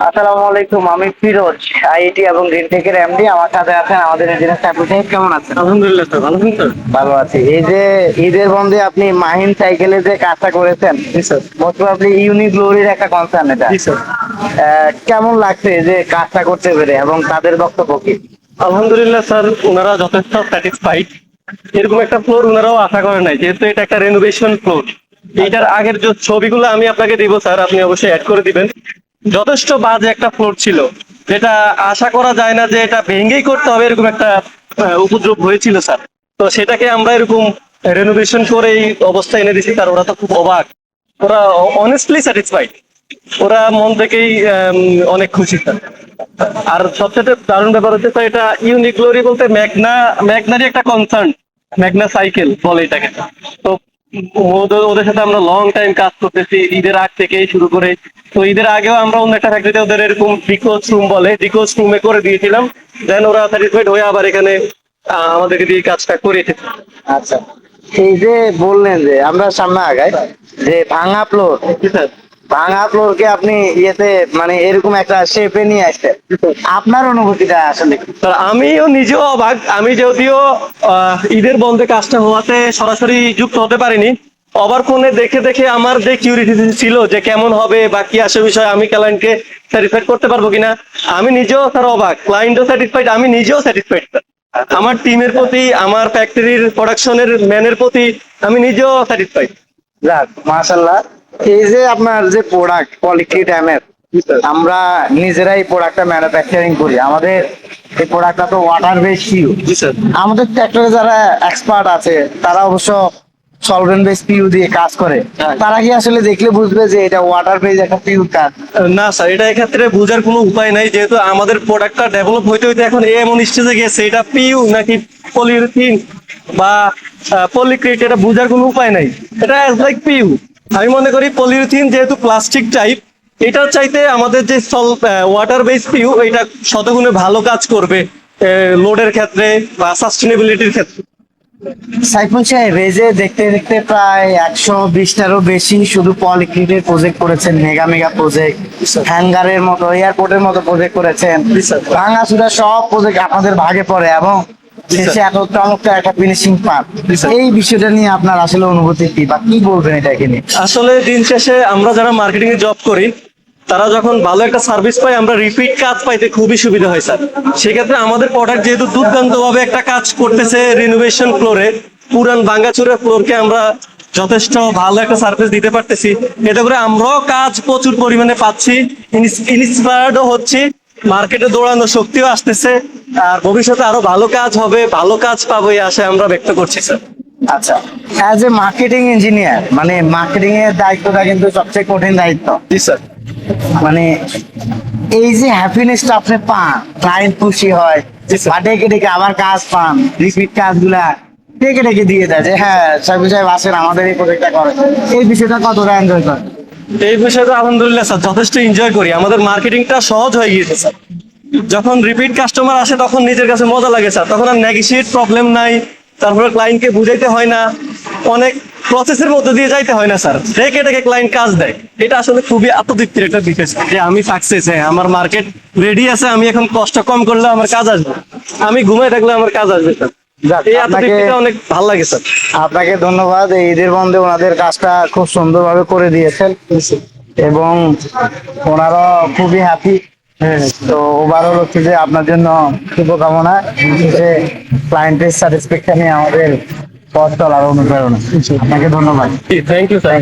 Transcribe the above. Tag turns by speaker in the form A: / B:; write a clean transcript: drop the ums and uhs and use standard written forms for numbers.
A: আসসালামু আলাইকুম, আমি ফিরোজ, আইআইটি এবং গ্রিনটেকের এমডি। আমার সাথে আছেন আমাদের ইঞ্জিনিয়ার সাইফুল সাহেব। কেমন আছেন?
B: আলহামদুলিল্লাহ স্যার, ভালো আছেন স্যার?
A: ভালো আছি। এই যে ঈদের বন্ধে আপনি মাহিন সাইকেলে যে কাজটা করেছেন,
B: জি স্যার।
A: মোস্ট আপনি ইউনিক গ্লোরির একটা কনসার্ন এটা।
B: জি স্যার।
A: কেমন লাগছে যে কাজটা করতে পেরে এবং তাদের বক্তব্য কি?
B: আলহামদুলিল্লাহ স্যার, ওনারা যথেষ্ট স্যাটিসফাইড। এরকম একটা ফ্লোর ওনারাও আশা করে নাই, যেহেতু এটা একটা রেনোভেশন ফ্লোর। এইটার আগের যে ছবিগুলো আমি আপনাকে দিব স্যার, আপনি অবশ্যই অ্যাড করে দিবেন। যথেষ্ট বাজে একটা ফ্লোর ছিল, যেটা আশা করা যায় না যে এটা ভেঙেই করতে হবে, এরকম একটা উপদ্রব হয়েছিল স্যার। তো সেটাকে আমরা এরকম রেনোভেশন করে এই অবস্থা এনে দিছি স্যার। ওরা তো খুব অবাক, ওরা অনেস্টলি স্যাটিসফাইড, ওরা মন থেকেই অনেক খুশি স্যার। আর সবচেয়ে দারুণ ব্যাপার হচ্ছে তো, এটা ইউনিক গ্লোরি বলতে ম্যাগনারই একটা কনসার্ন, ম্যাগনা সাইকেল বলে এটাকে। তো ওদের সাথে আমরা লং টাইম কাজ করতেছি, ঈদের আগ থেকেই শুরু করে। তো ঈদের আগেও আমরা অন্য একটা ফ্যাক্টরিতে ওদের এরকম ডিকোজ রুম বলে, ডিকোজ রুমে করে দিয়েছিলাম। দেন ওরা স্যাটিসফাইড হয়ে আবার এখানে আমাদেরকে দিয়ে কাজটা করিয়েছে।
A: আচ্ছা, এই যে বললেন যে আমরা সামনে আগাই, যে ভাঙা ফ্লোর, ভাঙা ফ্লোরকে আপনি ইয়েতে মানে এরকম একটা শেপে নিয়ে আসছেন, আপনার অনুভূতিটা আসলে কি?
B: স্যার আমিও নিজেও অবাক। আমি যদিও ঈদের বন্ধে কাজটা হওয়াতে সরাসরি যুক্ত হতে পারিনি, আবার ফোনে দেখে দেখে আমার যে কিউরিয়াসিটি ছিল যে কেমন হবে বা কি আসে বিষয়, আমি ক্লায়েন্টকে স্যাটিসফাইড করতে পারবো কিনা, আমি নিজেও স্যার অবাক। ক্লায়েন্টও স্যাটিসফাইড, আমি নিজেও স্যাটিসফাইড। আমার টিমের প্রতি, আমার ফ্যাক্টরির প্রোডাকশনের ম্যানের প্রতি আমি নিজেও স্যাটিসফাইড।
A: যাক, মাশাল্লাহ। এই যে আপনার যে প্রোডাক্ট কোয়ালিটি ড্যামের, আমরা নিজেরাই প্রোডাক্টটা ম্যানুফ্যাকচারিং করি। আমাদের এই প্রোডাক্টটা তো ওয়াটার বেস পিউ।
B: জি স্যার।
A: আমাদের সেক্টরে যারা এক্সপার্ট আছে তারা অবশ্য সলভেন্ট বেস পিউ দিয়ে কাজ করে। তারা কি আসলে দেখলে বুঝবে যে এটা ওয়াটার বেস একটা পিউ কাজ?
B: না স্যার, এটা এক্ষেত্রে বোঝার কোনো উপায় নাই, যেহেতু আমাদের প্রোডাক্টটা ডেভেলপ হইতে হইতে এখন এমন স্টেজে গেছে, এটা পিইউ নাকি পলিউরিথিন বা পলিক্রিট, এটা বোঝার কোনো উপায় নাই। এটা লাইক পিইউ। আমি মনে করি পলিউরিথিন যেহেতু প্লাস্টিক টাইপ, এটার চাইতে আমাদের যে ওয়াটার বেস পিইউ, এটা শতগুণে ভালো কাজ করবে লোডের ক্ষেত্রে বা সাস্টেনেবিলিটির ক্ষেত্রে।
A: সাইফুল সাহেব, এই যে দেখতে দেখতে প্রায় 120টারও বেশি শুধু পলিক্রিটের প্রজেক্ট করেছেন, মেগা মেগা প্রজেক্ট, হ্যাঙ্গারের মতো, এয়ারপোর্টের মতো প্রজেক্ট করেছেন।
B: জি স্যার।
A: ভাঙাচুরা সব প্রজেক্ট আপনাদের ভাগে পড়ে এবং
B: জি স্যার।
A: শেষে এত চমৎকার একটা ফিনিশিং পান।
B: জি স্যার।
A: এই বিষয়টা নিয়ে আপনার আসলে অনুভূতি কি বা কি বলবেন এটাকে নিয়ে?
B: আসলে দিন শেষে আমরা যারা মার্কেটিং এ জব করি, তারা যখন ভালো একটা সার্ভিস পাই, আমরা রিপিট কাজ পাইতে খুবই সুবিধা হয় স্যার। সেক্ষেত্রে আমাদের প্রোডাক্ট যেহেতু দুর্দান্ত ভাবে একটা কাজ করতেছে রিনোভেশন ফ্লোরে, পুরান ভাঙ্গাচুরা ফ্লোরকে আমরা যথেষ্ট ভালো একটা সার্ভিস দিতে পারতেছি, এতে করে আমরাও কাজ প্রচুর পরিমাণে পাচ্ছি, ইন্সপায়ার্ডও হচ্ছি, মার্কেটে দৌড়ানোর শক্তিও আসতেছে। আর ভবিষ্যতে আরো ভালো কাজ হবে, ভালো কাজ পাবো, এই আশা আমরা ব্যক্ত করছি স্যার।
A: আচ্ছা, অ্যাজ এ মার্কেটিং ইঞ্জিনিয়ার, মানে মার্কেটিং এর দায়িত্বটা কিন্তু সবচেয়ে কঠিন দায়িত্ব।
B: জি স্যার।
A: মানে এই যে হ্যাপিনেসটা আপনি পান, ক্লায়েন্ট খুশি হয়
B: জি স্যার।
A: বা ডেকে ডেকে আবার কাজ পান, রিপিট কাজগুলা ডেকে ডেকে দিয়ে দেয় যে হ্যাঁ সাহেব সাহেব আসেন আমাদের এই প্রজেক্টটা করেন, এই বিষয়টা কতটা এনজয় করেন?
B: এই বিষয়টা আলহামদুলিল্লাহ স্যার যথেষ্ট এনজয় করি। আমাদের মার্কেটিংটা সহজ হয়ে গিয়েছে স্যার। যখন রিপিট কাস্টমার আসে তখন নিজের কাছে মজা লাগে স্যার, তখন আর নেগোশিয়েট প্রবলেম নাই। তারপরে ক্লায়েন্টকে বুঝাইতে হয় না, অনেক প্রসেসের মধ্যে দিয়ে যাইতে হয় না স্যার, ডেকে ডেকে ক্লায়েন্ট কাজ দেয়। এটা আসলে খুবই আত্মতৃপ্তির একটা বিষয় স্যার, যে আমি সাকসেস, হ্যাঁ আমার মার্কেট রেডি আছে, আমি এখন কষ্ট কম করলে আমার কাজ আসবে, আমি ঘুমাই থাকলে আমার কাজ আসবে স্যার।
A: যাক,
B: এই
A: আপনাকে
B: আত্মতৃপ্তিটা অনেক ভালো লাগে স্যার।
A: আপনাকে ধন্যবাদ। এই ঈদের বন্ধে ওনাদের কাজটা খুব সুন্দরভাবে করে দিয়েছেন এবং ওনারা খুবই হ্যাপি।
B: হ্যাঁ।
A: তো ওভারঅল হচ্ছে যে আপনার জন্য শুভকামনা, যে ক্লায়েন্টের স্যাটিসফ্যাকশনে আমাদের পথ চলার অনুপ্রেরণা। আপনাকে ধন্যবাদ।
B: Thank you sir.